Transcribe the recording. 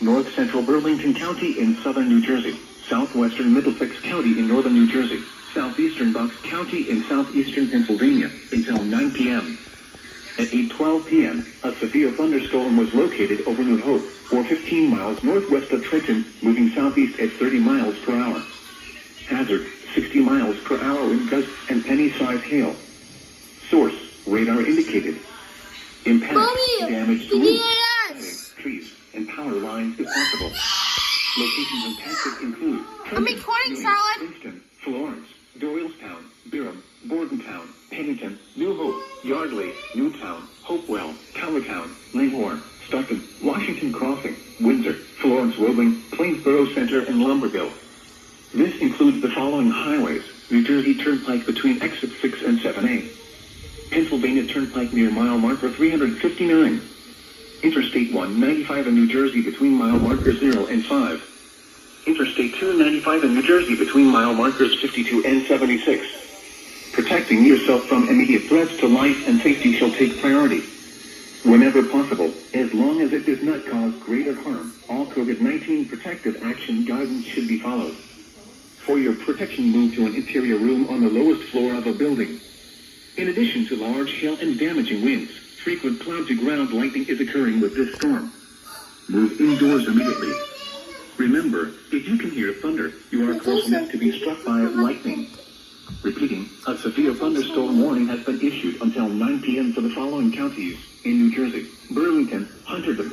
North Central Burlington County in southern New Jersey, southwestern Middlesex County in northern New Jersey, southeastern Bucks County in southeastern Pennsylvania until 9 p.m. At 8:12 p.m., a severe thunderstorm was located over New Hope, or 15 miles northwest of Trenton, moving southeast at 30 miles per hour. Hazard, 60 miles per hour wind gusts and penny-sized hail. Source, radar indicated. Impact, damage to roofs, trees, and power lines if possible. Locations impacted include I'm recording, Charlotte. Princeton, Florence, Doylestown, Byram, Bordentown, Pennington, New Hope, Yardley, Newtown, Hopewell, Cowatown, Langhorne, Stockton, Washington Crossing, Windsor, Florence Roebling, Plainsboro Center, and Lumberville. This includes the following highways: New Jersey Turnpike between exits 6 and 7A. Pennsylvania Turnpike near mile marker 359. Interstate 195 in New Jersey between mile markers 0 and 5. Interstate 295 in New Jersey between mile markers 52 and 76. Protecting yourself from immediate threats to life and safety shall take priority. Whenever possible, as long as it does not cause greater harm, all COVID-19 protective action guidance should be followed. For your protection, move to an interior room on the lowest floor of a building. In addition to large hail and damaging winds, frequent cloud-to-ground lightning is occurring with this storm. Move indoors immediately. Remember, if you can hear thunder, you are close enough to be struck by lightning. Repeating, a severe thunderstorm warning has been issued until 9 p.m. for the following counties in New Jersey: Burlington, Hunterdon,